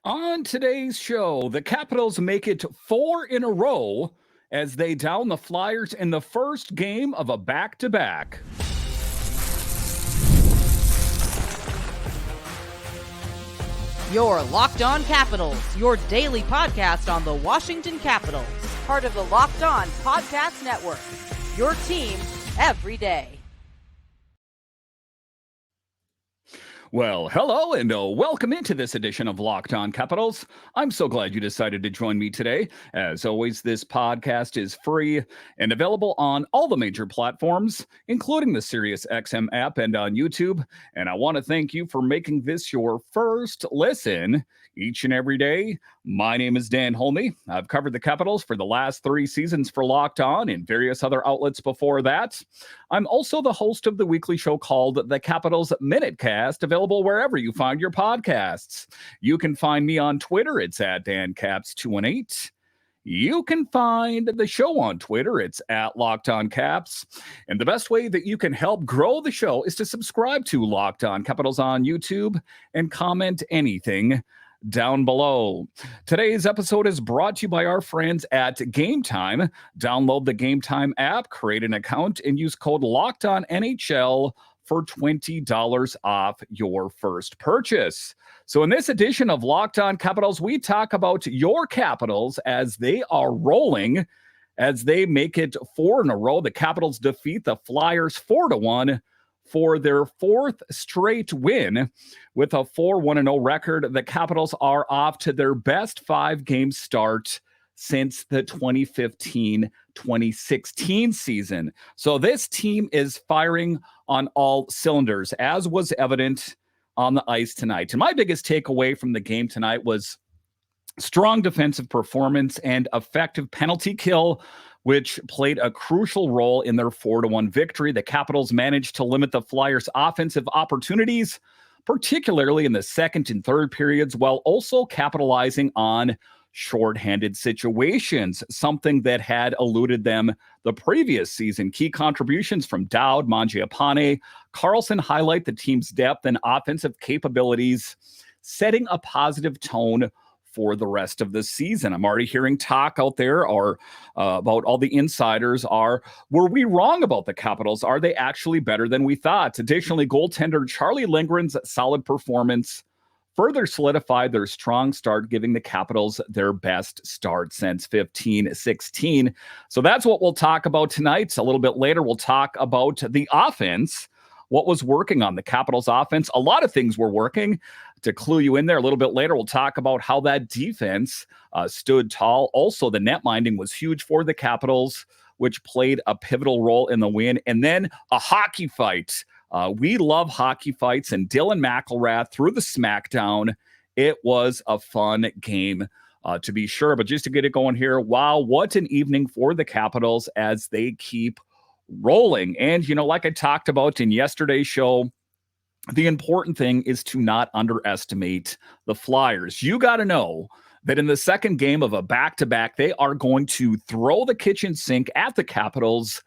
On today's show, the Capitals make it 4 in a row as they down the Flyers in the first game of a back-to-back. Your Locked On Capitals, your daily podcast on the Washington Capitals. Part of the Locked On Podcast Network. Your team every day. Well, hello and welcome into this edition of Locked On Capitals. I'm so glad you decided to join me today. As always, this podcast is free and available on all the major platforms, including the SiriusXM app and on YouTube. And I want to thank you for making this your first listen each and every day. My name is Dan Holme. I've covered the Capitals for the last 3 seasons for Locked On and various other outlets before that. I'm also the host of the weekly show called The Capitals Minutecast, available wherever you find your podcasts. You can find me on Twitter. It's at DanCaps218. You can find the show on Twitter. It's at Locked On Caps. And the best way that you can help grow the show is to subscribe to Locked On Capitals on YouTube and comment anything down below. Today's episode is brought to you by our friends at Game Time. Download the Game Time app, create an account, and use code LOCKEDONNHL for $20 off your first purchase. So in this edition of Locked On Capitals, we talk about your Capitals as they are rolling, as they make it 4 in a row. The Capitals defeat the Flyers 4-1 for their 4th straight win. With a 4-1-0 record, the Capitals are off to their best 5-game start since the 2015-2016 season. So this team is firing on all cylinders, as was evident on the ice tonight. And my biggest takeaway from the game tonight was strong defensive performance and effective penalty kill, which played a crucial role in their 4-1 victory. The Capitals managed to limit the Flyers' offensive opportunities, particularly in the second and third periods, while also capitalizing on shorthanded situations, something that had eluded them the previous season. Key contributions from Dowd, Mangiapane, Carlson highlight the team's depth and offensive capabilities, setting a positive tone for the rest of the season. I'm already hearing talk out there about all the insiders were we wrong about the Capitals? Are they actually better than we thought? Additionally, goaltender Charlie Lindgren's solid performance further solidified their strong start, giving the Capitals their best start since 15-16. So that's what we'll talk about tonight. A little bit later, we'll talk about the offense, what was working on the Capitals offense. A lot of things were working. To clue you in there a little bit later, we'll talk about how that defense stood tall. Also, the net minding was huge for the Capitals, which played a pivotal role in the win. And then a hockey fight. We love hockey fights, and Dylan McIlrath threw the smackdown. It was a fun game to be sure. But just to get it going here, wow, what an evening for the Capitals as they keep rolling. And, like I talked about in yesterday's show, the important thing is to not underestimate the Flyers. You got to know that in the second game of a back-to-back, they are going to throw the kitchen sink at the Capitals.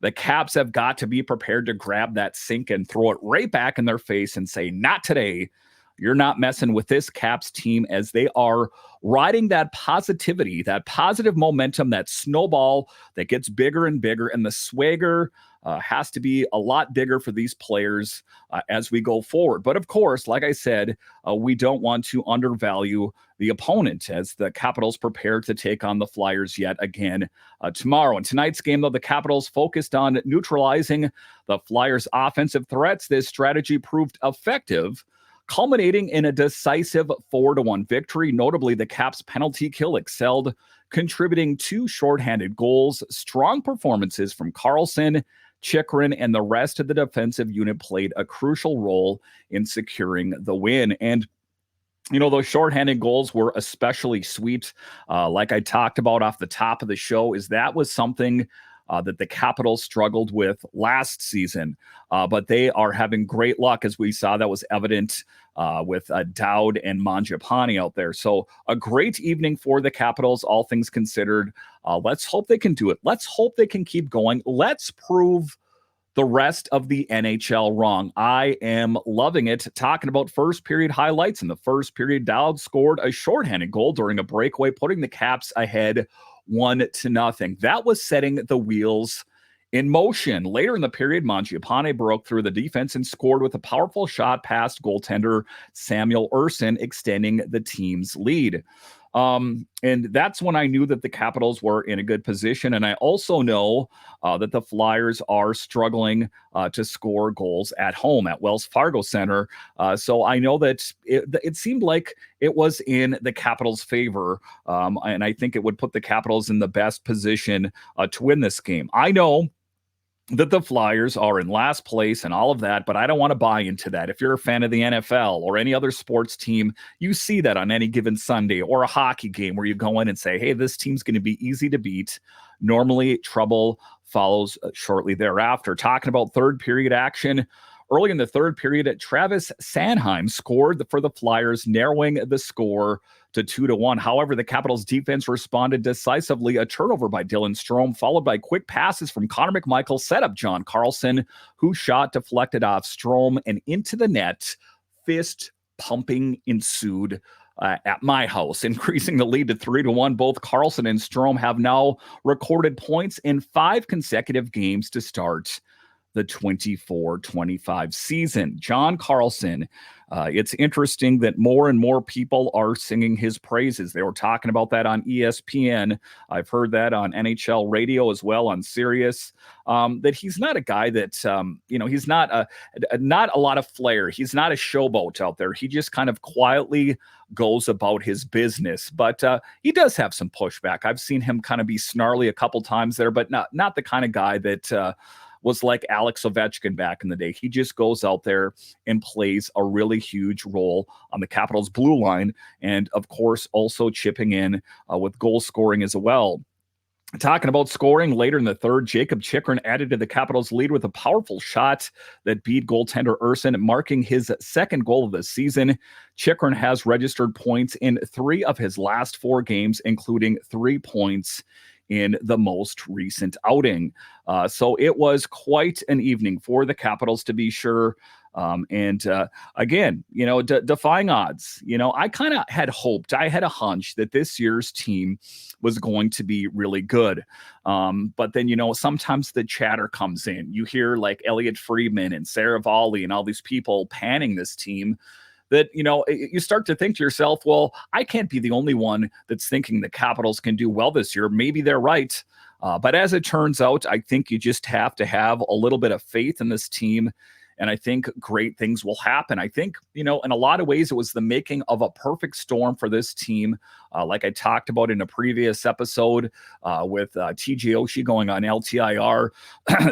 The Caps have got to be prepared to grab that sink and throw it right back in their face and say, not today. You're not messing with this Caps team, as they are riding that positivity, that positive momentum, that snowball that gets bigger and bigger. And the swagger has to be a lot bigger for these players as we go forward. But of course, like I said, we don't want to undervalue the opponent as the Capitals prepare to take on the Flyers yet again tomorrow. In tonight's game, though, the Capitals focused on neutralizing the Flyers' offensive threats. This strategy proved effective, culminating in a decisive 4-1 victory. Notably, the Caps' penalty kill excelled, contributing 2 shorthanded goals. Strong performances from Carlson, Chychrun, and the rest of the defensive unit played a crucial role in securing the win. And those shorthanded goals were especially sweet. Like I talked about off the top of the show, that was something that the Capitals struggled with last season. But they are having great luck, as we saw. That was evident with Dowd and Mangiapane out there. So a great evening for the Capitals, all things considered. Let's hope they can do it. Let's hope they can keep going. Let's prove the rest of the NHL wrong. I am loving it. Talking about first period highlights. In the first period, Dowd scored a shorthanded goal during a breakaway, putting the Caps ahead 1-0. That was setting the wheels in motion. Later in the period, Mangiapane broke through the defense and scored with a powerful shot past goaltender Samuel Ersson, extending the team's lead. And that's when I knew that the Capitals were in a good position. And I also know that the Flyers are struggling to score goals at home at Wells Fargo Center. So I know that it seemed like it was in the Capitals' favor. And I think it would put the Capitals in the best position to win this game. I know that the Flyers are in last place and all of that, but I don't want to buy into that. If you're a fan of the NFL or any other sports team, you see that on any given Sunday or a hockey game where you go in and say, hey, this team's going to be easy to beat. Normally, trouble follows shortly thereafter. Talking about third period action, early in the third period, Travis Sanheim scored for the Flyers, narrowing the score to 2-1. However, the Capitals defense responded decisively. A turnover by Dylan Strome, followed by quick passes from Connor McMichael, set up John Carlson, whose shot deflected off Strome and into the net. Fist pumping ensued at my house, increasing the lead to 3-1. Both Carlson and Strome have now recorded points in 5 consecutive games to start the 24-25 season. John Carlson, it's interesting that more and more people are singing his praises. They were talking about that on ESPN. I've heard that on NHL radio as well, on Sirius, that he's not a guy that, he's not a lot of flair. He's not a showboat out there. He just kind of quietly goes about his business, but he does have some pushback. I've seen him kind of be snarly a couple times there, but not the kind of guy that was like Alex Ovechkin back in the day. He just goes out there and plays a really huge role on the Capitals' blue line, and of course also chipping in with goal scoring as well. Talking about scoring, later in the third, Jakob Chychrun added to the Capitals' lead with a powerful shot that beat goaltender Ersson, marking his second goal of the season. Chychrun has registered points in 3 of his last 4 games, including 3 points in the most recent outing. So it was quite an evening for the Capitals, to be sure. Again, defying odds. I kind of had hoped, I had a hunch that this year's team was going to be really good. But then, sometimes the chatter comes in. You hear like Elliot Friedman and Sarah Volley and all these people panning this team, that, you start to think to yourself, well, I can't be the only one that's thinking the Capitals can do well this year. Maybe they're right. But as it turns out, I think you just have to have a little bit of faith in this team. And I think great things will happen. I think, in a lot of ways, it was the making of a perfect storm for this team. Like I talked about in a previous episode with TJ Oshie going on LTIR.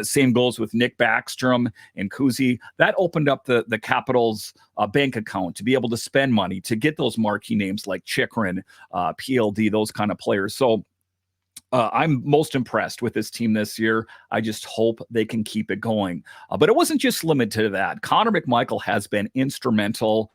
Same goes with Nick Backstrom and Kuzi. That opened up the Capitals' bank account to be able to spend money, to get those marquee names like Chychrun, PLD, those kind of players. So I'm most impressed with this team this year. I just hope they can keep it going. But it wasn't just limited to that. Connor McMichael has been instrumental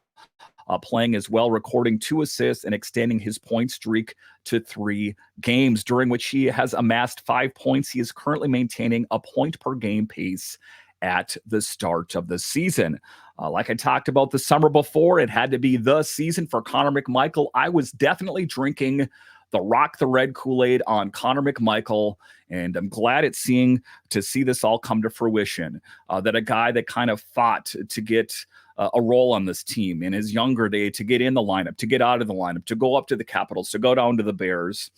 playing as well, recording 2 assists and extending his point streak to 3 games, during which he has amassed 5 points. He is currently maintaining a point per game pace at the start of the season. Like I talked about the summer before, it had to be the season for Connor McMichael. I was definitely drinking the Rock the Red Kool-Aid on Connor McMichael, and I'm glad to see this all come to fruition, that a guy that kind of fought to get a role on this team in his younger day, to get in the lineup, to get out of the lineup, to go up to the Capitals, to go down to the Bears,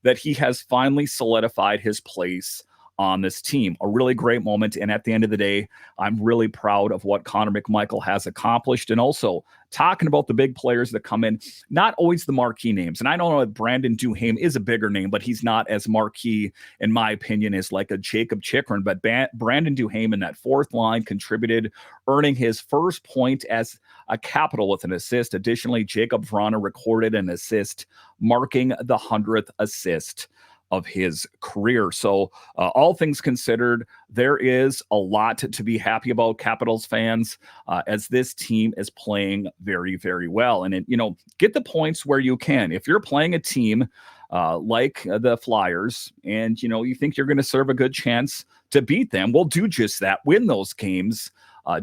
that he has finally solidified his place on this team. A really great moment. And at the end of the day, I'm really proud of what Connor McMichael has accomplished. And also talking about the big players that come in, not always the marquee names. And I don't know if Brandon Duhaime is a bigger name, but he's not as marquee, in my opinion, as like a Jakob Chychrun. But Brandon Duhaime in that 4th line contributed, earning his first point as a Capital with an assist. Additionally, Jacob Vrana recorded an assist, marking the 100th assist of his career. So all things considered, there is a lot to be happy about, Capitals fans, as this team is playing very, very well. And, get the points where you can. If you're playing a team like the Flyers, and you think you're going to serve a good chance to beat them, well, do just that. Win those games.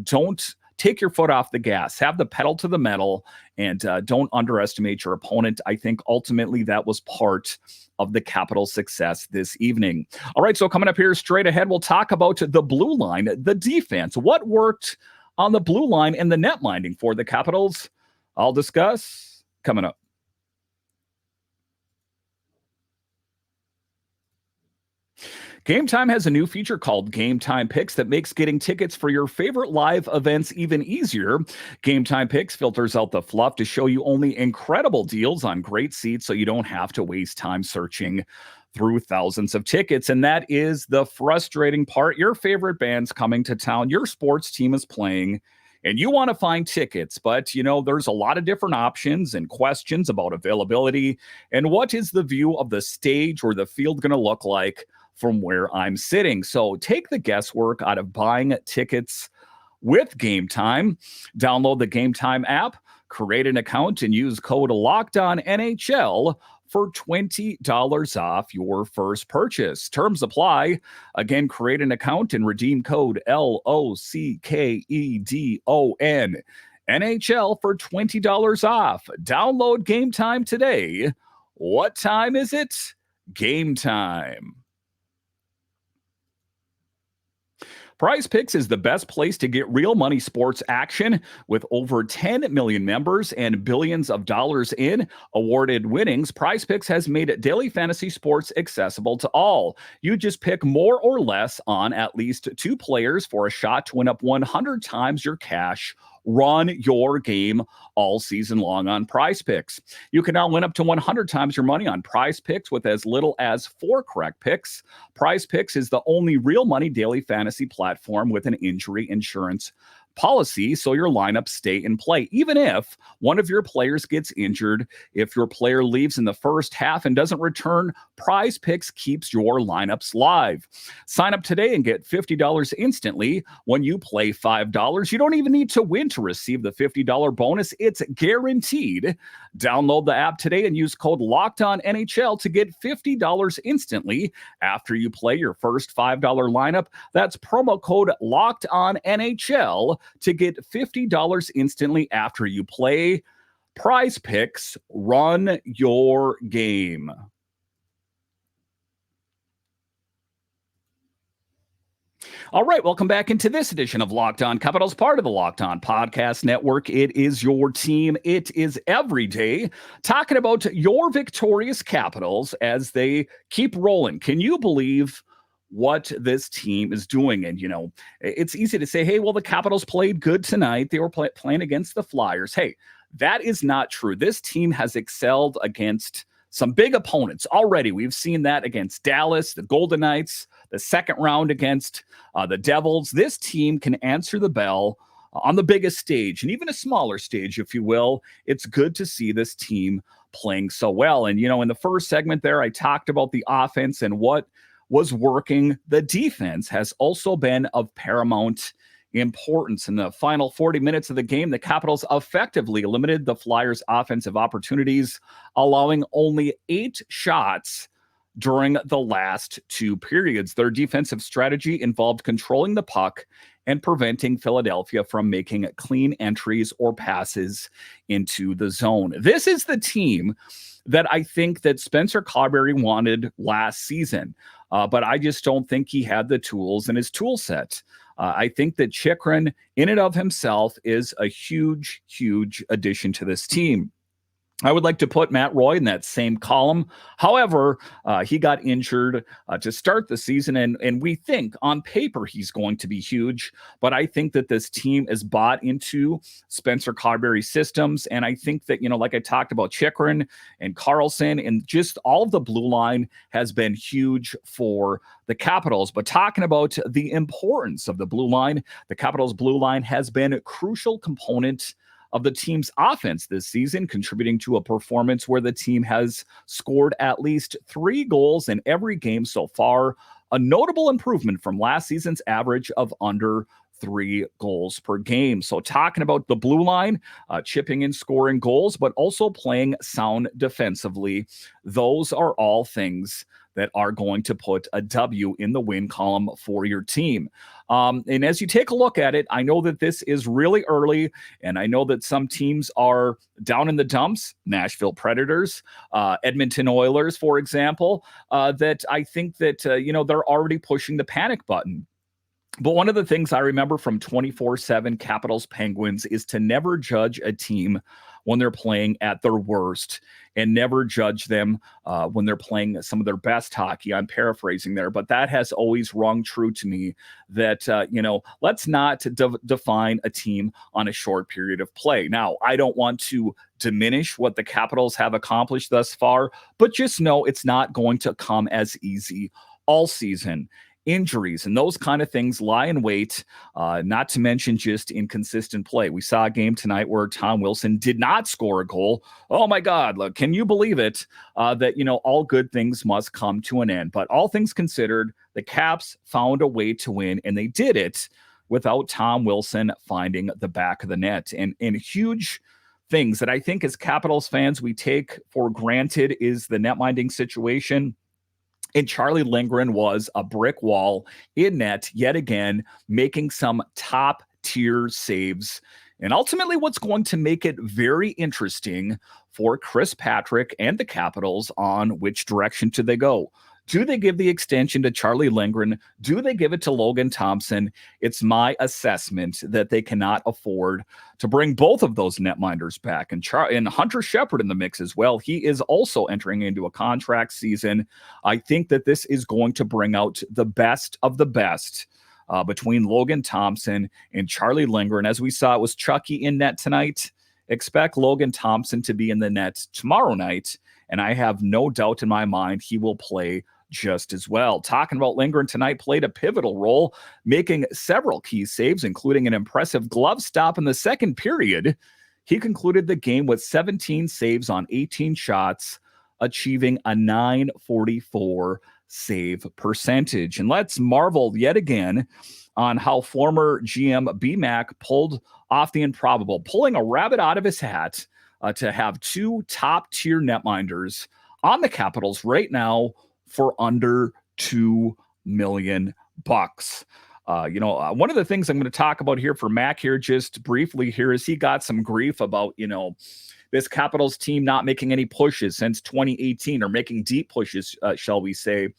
Don't take your foot off the gas. Have the pedal to the metal, and don't underestimate your opponent. I think ultimately that was part of the Capitals' success this evening. All right, so coming up here straight ahead, we'll talk about the blue line, the defense. What worked on the blue line and the net minding for the Capitals? I'll discuss coming up. Game Time has a new feature called Game Time Picks that makes getting tickets for your favorite live events even easier. Game Time Picks filters out the fluff to show you only incredible deals on great seats so you don't have to waste time searching through thousands of tickets. And that is the frustrating part. Your favorite band's coming to town, your sports team is playing, and you want to find tickets, but there's a lot of different options and questions about availability and what is the view of the stage or the field going to look like from where I'm sitting. So take the guesswork out of buying tickets with Game Time. Download the Game Time app, create an account, and use code LOCKEDONNHL for $20 off your first purchase. Terms apply. Again, create an account and redeem code LOCKEDON NHL for $20 off. Download Game Time today. What time is it? Game time. Prize Picks is the best place to get real money sports action. With over 10 million members and billions of dollars in awarded winnings, Prize Picks has made daily fantasy sports accessible to all. You just pick more or less on at least 2 players for a shot to win up 100 times your cash. Run your game all season long on Prize Picks. You can now win up to 100 times your money on Prize Picks with as little as 4 correct picks. Prize Picks is the only real money daily fantasy platform with an injury insurance policy, so your lineups stay in play. Even if one of your players gets injured, if your player leaves in the first half and doesn't return, Prize Picks keeps your lineups live. Sign up today and get $50 instantly when you play $5. You don't even need to win to receive the $50 bonus. It's guaranteed. Download the app today and use code LOCKEDONNHL to get $50 instantly after you play your first $5 lineup. That's promo code LOCKEDONNHL to get $50 instantly after you play. Prize Picks, run your game. All right, welcome back into this edition of Locked On Capitals, part of the Locked On Podcast Network. It is your team. It is every day talking about your victorious Capitals as they keep rolling. Can you believe what this team is doing? And, it's easy to say, hey, well, the Capitals played good tonight. They were playing against the Flyers. Hey, that is not true. This team has excelled against some big opponents already. We've seen that against Dallas, the Golden Knights, the second round against the Devils. This team can answer the bell on the biggest stage and even a smaller stage, if you will. It's good to see this team playing so well. And, in the first segment there, I talked about the offense and what was working. The defense has also been of paramount importance. In the final 40 minutes of the game, the Capitals effectively limited the Flyers' offensive opportunities, allowing only 8 shots during the last 2 periods. Their defensive strategy involved controlling the puck and preventing Philadelphia from making clean entries or passes into the zone. This is the team that I think that Spencer Carbery wanted last season, but I just don't think he had the tools in his tool set. I think that Chychrun, in and of himself, is a huge, huge addition to this team. I would like to put Matt Roy in that same column. However, he got injured to start the season, and we think on paper he's going to be huge, but I think that this team is bought into Spencer Carbery's systems, and I think that, like I talked about, Chychrun and Carlson and just all of the blue line has been huge for the Capitals. But talking about the importance of the blue line, the Capitals blue line has been a crucial component of the team's offense this season, contributing to a performance where the team has scored at least 3 goals in every game so far, a notable improvement from last season's average of under 3 goals per game. So talking about the blue line, chipping in, scoring goals, but also playing sound defensively. Those are all things that are going to put a W in the win column for your team. And as you take a look at it, I know that this is really early, and I know that some teams are down in the dumps, Nashville Predators, Edmonton Oilers, for example, that I think that, they're already pushing the panic button. But one of the things I remember from 24/7 Capitals Penguins is to never judge a team when they're playing at their worst, and never judge them when they're playing some of their best hockey. I'm paraphrasing there, but that has always rung true to me that, let's not define a team on a short period of play. Now, I don't want to diminish what the Capitals have accomplished thus far, but just know it's not going to come as easy all season. Injuries and those kind of things lie in wait, not to mention just inconsistent play. We saw a game tonight where Tom Wilson did not score a goal. Oh my God, look, can you believe it? That, all good things must come to an end. But all things considered, the Caps found a way to win, and they did it without Tom Wilson finding the back of the net. And huge things that I think as Capitals fans we take for granted is the netminding situation. And Charlie Lindgren was a brick wall in net yet again, making some top tier saves. And ultimately, what's going to make it very interesting for Chris Patrick and the Capitals on which direction do they go. Do they give the extension to Charlie Lindgren? Do they give it to Logan Thompson? It's my assessment that they cannot afford to bring both of those netminders back. And Hunter Shepard in the mix as well. He is also entering into a contract season. I think that this is going to bring out the best of the best between Logan Thompson and Charlie Lindgren. As we saw, it was Chucky in net tonight. Expect Logan Thompson to be in the net tomorrow night. And I have no doubt in my mind he will play just as well. Talking about Lindgren tonight, played a pivotal role, making several key saves, including an impressive glove stop in the second period. He concluded the game with 17 saves on 18 shots, achieving a .944 save percentage. And let's marvel yet again on how former GM BMAC pulled off the improbable, pulling a rabbit out of his hat to have 2 top-tier netminders on the Capitals right now for under $2 million. One of the things I'm going to talk about here for Mac here just briefly here is he got some grief about, this Capitals team not making any pushes since 2018 or making deep pushes, shall we say.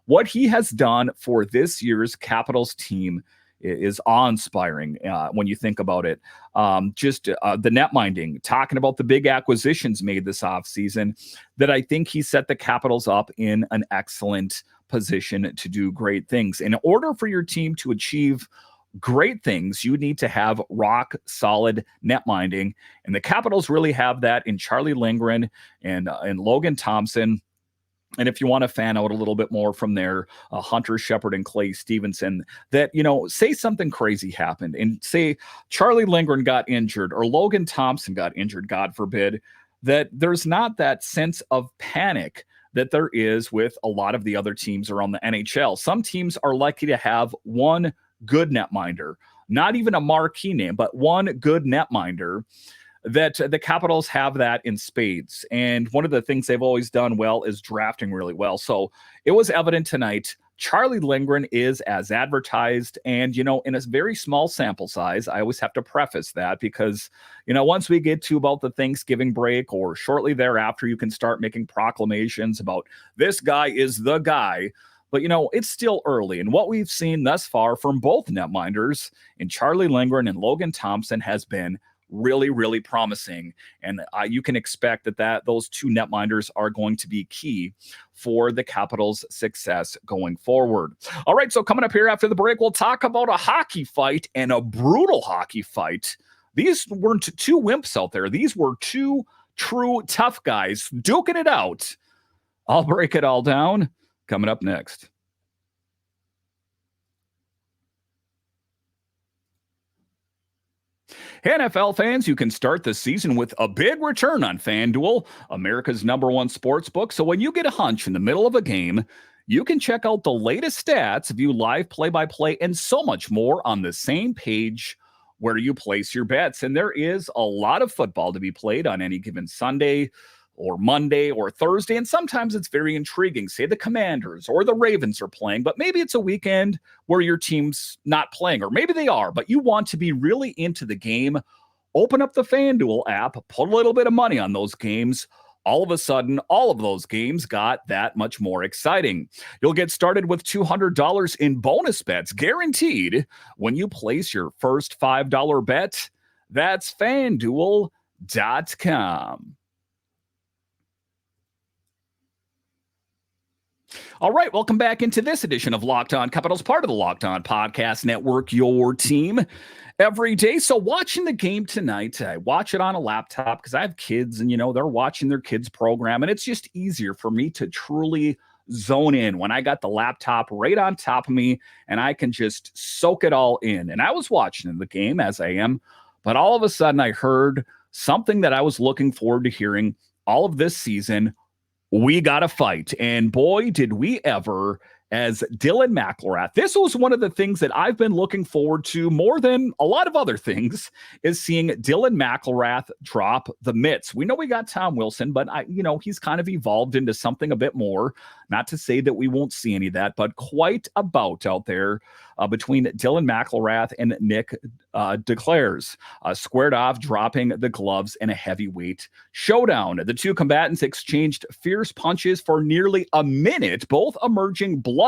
What he has done for this year's Capitals team is awe-inspiring when you think about it. The net minding, talking about the big acquisitions made this offseason, that I think he set the Capitals up in an excellent position to do great things. In order for your team to achieve great things, you need to have rock solid net minding. And the Capitals really have that in Charlie Lindgren and Logan Thompson. And if you want to fan out a little bit more from there, Hunter Shepard and Clay Stevenson, that, say something crazy happened and say Charlie Lindgren got injured or Logan Thompson got injured, God forbid, that there's not that sense of panic that there is with a lot of the other teams around the NHL. Some teams are likely to have one good netminder, not even a marquee name, but one good netminder. That the Capitals have that in spades. And one of the things they've always done well is drafting really well. So it was evident tonight, Charlie Lindgren is as advertised. And, in a very small sample size, I always have to preface that because, once we get to about the Thanksgiving break or shortly thereafter, you can start making proclamations about this guy is the guy. But, it's still early. And what we've seen thus far from both netminders in Charlie Lindgren and Logan Thompson has been really, really promising. And you can expect that those 2 netminders are going to be key for the Capitals' success going forward. All right, so coming up here after the break, we'll talk about a hockey fight and a brutal hockey fight. These weren't 2 wimps out there. These were 2 true tough guys duking it out. I'll break it all down coming up next. Hey, NFL fans, you can start the season with a big return on FanDuel, America's #1 sports book. So when you get a hunch in the middle of a game, You can check out the latest stats, view live play-by-play, and so much more on the same page where you place your bets. And there is a lot of football to be played on any given Sunday or Monday or Thursday. And sometimes it's very intriguing. Say the Commanders or the Ravens are playing, but maybe it's a weekend where your team's not playing, or maybe they are, but you want to be really into the game. Open up the FanDuel app, put a little bit of money on those games. All of a sudden, all of those games got that much more exciting. You'll get started with $200 in bonus bets guaranteed when you place your first $5 bet. That's FanDuel.com. All right, welcome back into this edition of Locked On Capitals, part of the Locked On Podcast Network, your team every day. So watching the game tonight, I watch it on a laptop because I have kids and, they're watching their kids' program, and it's just easier for me to truly zone in when I got the laptop right on top of me and I can just soak it all in. And I was watching the game, as I am, but all of a sudden I heard something that I was looking forward to hearing all of this season. We got to fight. And boy, did we ever, as Dylan McIlrath. This was one of the things that I've been looking forward to more than a lot of other things, is seeing Dylan McIlrath drop the mitts. We know we got Tom Wilson, but he's kind of evolved into something a bit more. Not to say that we won't see any of that, but quite a bout out there between Dylan McIlrath and Nic Deslauriers, squared off, dropping the gloves in a heavyweight showdown. The two combatants exchanged fierce punches for nearly a minute, both emerging bloodied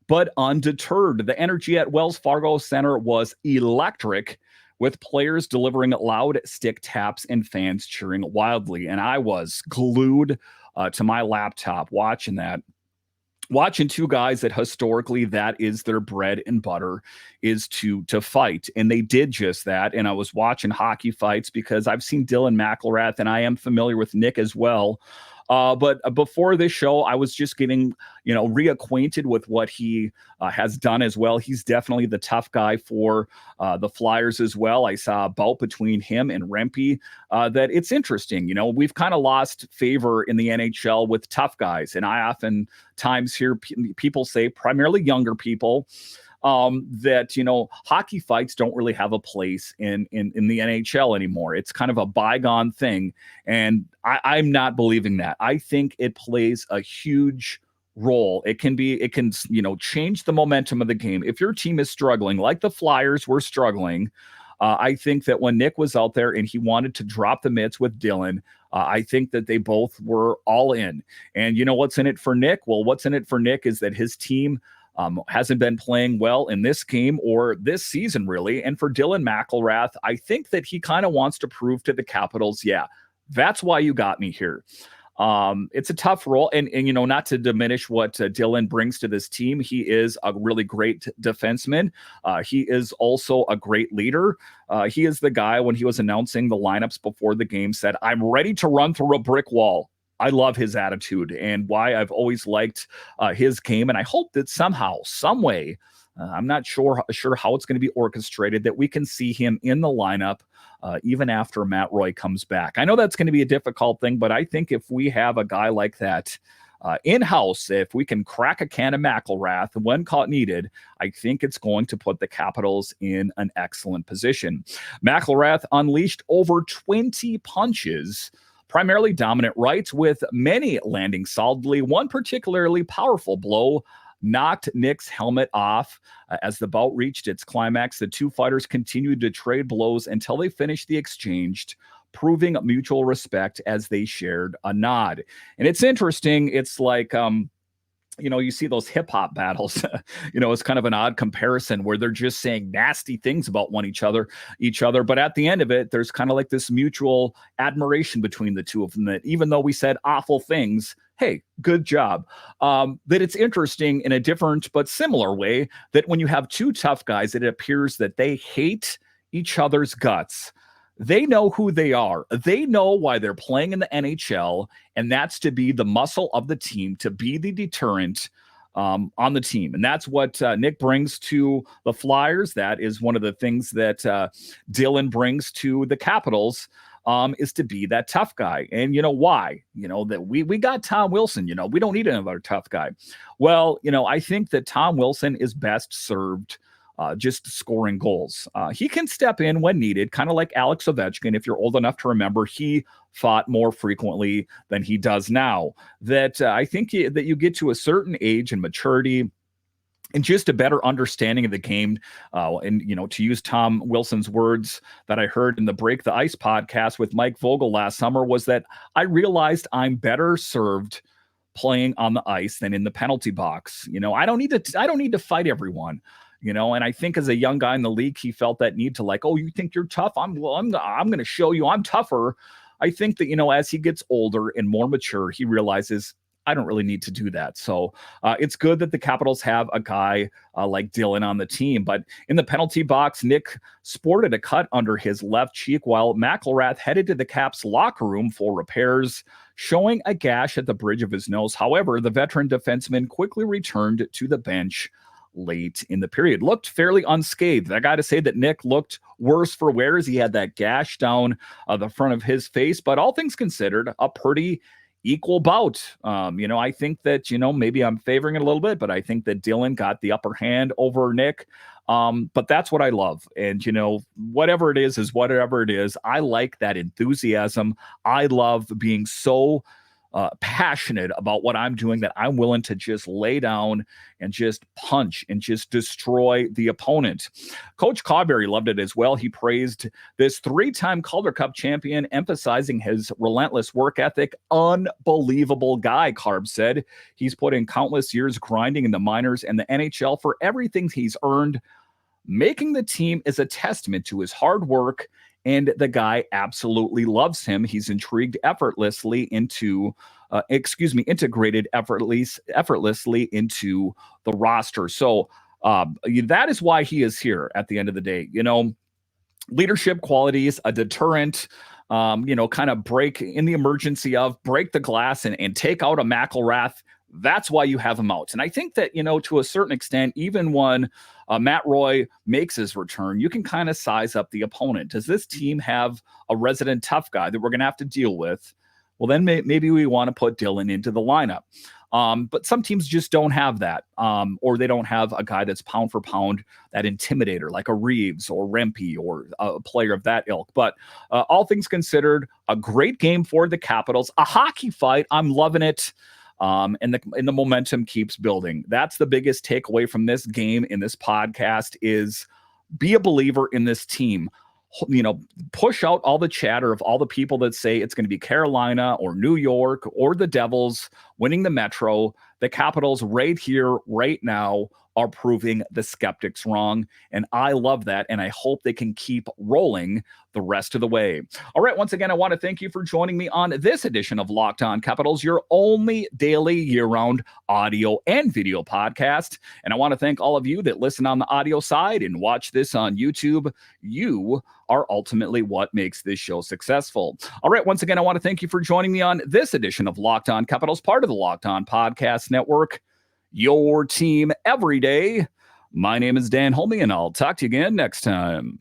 but undeterred. The energy at Wells Fargo Center was electric, with players delivering loud stick taps and fans cheering wildly. And I was glued to my laptop watching that. Watching two guys that historically that is their bread and butter, is to fight. And they did just that. And I was watching hockey fights because I've seen Dylan McIlrath and I am familiar with Nic as well. But before this show, I was just getting, reacquainted with what he has done as well. He's definitely the tough guy for the Flyers as well. I saw a bout between him and Rempe that it's interesting. We've kind of lost favor in the NHL with tough guys. And I oftentimes hear people say, primarily younger people, that, hockey fights don't really have a place in the NHL anymore. It's kind of a bygone thing. And I'm not believing that. I think it plays a huge role. It can, change the momentum of the game. If your team is struggling, like the Flyers were struggling, I think that when Nic was out there and he wanted to drop the mitts with Dylan, I think that they both were all in. And what's in it for Nic? Well, what's in it for Nic is that his team hasn't been playing well in this game or this season, really. And for Dylan McIlrath, I think that he kind of wants to prove to the Capitals, yeah, that's why you got me here. It's a tough role. And not to diminish what Dylan brings to this team. He is a really great defenseman. He is also a great leader. He is the guy, when he was announcing the lineups before the game, said, "I'm ready to run through a brick wall." I love his attitude and why I've always liked his game. And I hope that somehow, some way, I'm not sure how it's going to be orchestrated, that we can see him in the lineup even after Matt Roy comes back. I know that's going to be a difficult thing, but I think if we have a guy like that in-house, if we can crack a can of McIlrath when caught needed, I think it's going to put the Capitals in an excellent position. McIlrath unleashed over 20 punches, primarily dominant rights, with many landing solidly. One particularly powerful blow knocked Nic's helmet off. As the bout reached its climax, the two fighters continued to trade blows until they finished the exchange, proving mutual respect as they shared a nod. And it's interesting. It's like, you see those hip hop battles, it's kind of an odd comparison where they're just saying nasty things about each other. But at the end of it, there's kind of like this mutual admiration between the two of them, that even though we said awful things, hey, good job. That it's interesting in a different but similar way that when you have two tough guys, it appears that they hate each other's guts. They know who they are. They know why they're playing in the NHL, and that's to be the muscle of the team, to be the deterrent on the team. And that's what Nic brings to the Flyers. That is one of the things that Dylan brings to the Capitals. is to be that tough guy. And you know why? You know, that we got Tom Wilson, you know, we don't need another tough guy. Well, you know, I think that Tom Wilson is best served just scoring goals. He can step in when needed, kind of like Alex Ovechkin. If you're old enough to remember, he fought more frequently than he does now. That I think that you get to a certain age and maturity and just a better understanding of the game. And, you know, to use Tom Wilson's words that I heard in the Break the Ice podcast with Mike Vogel last summer, was that I realized I'm better served playing on the ice than in the penalty box. You know, I don't need to fight everyone. You know, and I think as a young guy in the league, he felt that need to, like, oh, you think you're tough? I'm going to show you I'm tougher. I think that, you know, as he gets older and more mature, he realizes I don't really need to do that. So it's good that the Capitals have a guy like Dylan on the team. But in the penalty box, Nic sported a cut under his left cheek while McIlrath headed to the Caps locker room for repairs, showing a gash at the bridge of his nose. However, the veteran defenseman quickly returned to the bench late in the period. Looked fairly unscathed. I got to say that Nic looked worse for wear as he had that gash down the front of his face. But all things considered, a pretty equal bout. You know, I think that, you know, maybe I'm favoring it a little bit, but I think that Dylan got the upper hand over Nic. But that's what I love. And, you know, whatever it is whatever it is. I like that enthusiasm. I love being so passionate about what I'm doing that I'm willing to just lay down and just punch and just destroy the opponent. Coach Carbery loved it as well. He praised this 3-time Calder Cup champion, emphasizing his relentless work ethic. Unbelievable guy, Carb said. He's put in countless years grinding in the minors and the NHL for everything he's earned. Making the team is a testament to his hard work, and the guy absolutely loves him. He's integrated effortlessly into into the roster. So that is why he is here at the end of the day. You know, leadership qualities, a deterrent, you know, kind of break in the emergency of break the glass and take out a McIlrath. That's why you have him out. And I think that, you know, to a certain extent, even when Matt Roy makes his return, you can kind of size up the opponent. Does this team have a resident tough guy that we're going to have to deal with? Well, then maybe we want to put Dylan into the lineup. But some teams just don't have that. Or they don't have a guy that's pound for pound, that intimidator, like a Reeves or Rempe or a player of that ilk. But all things considered, a great game for the Capitals. A hockey fight. I'm loving it. And the momentum keeps building. That's the biggest takeaway from this game in this podcast is be a believer in this team. You know, push out all the chatter of all the people that say it's going to be Carolina or New York or the Devils winning the Metro. The Capitals right here, right now, are proving the skeptics wrong. And I love that. And I hope they can keep rolling the rest of the way. All right. Once again, I want to thank you for joining me on this edition of Locked On Capitals, your only daily year-round audio and video podcast. And I want to thank all of you that listen on the audio side and watch this on YouTube. You are ultimately what makes this show successful. All right. Once again, I want to thank you for joining me on this edition of Locked On Capitals, part of the Locked On Podcast Network, your team every day. My name is Dan Holme, and I'll talk to you again next time.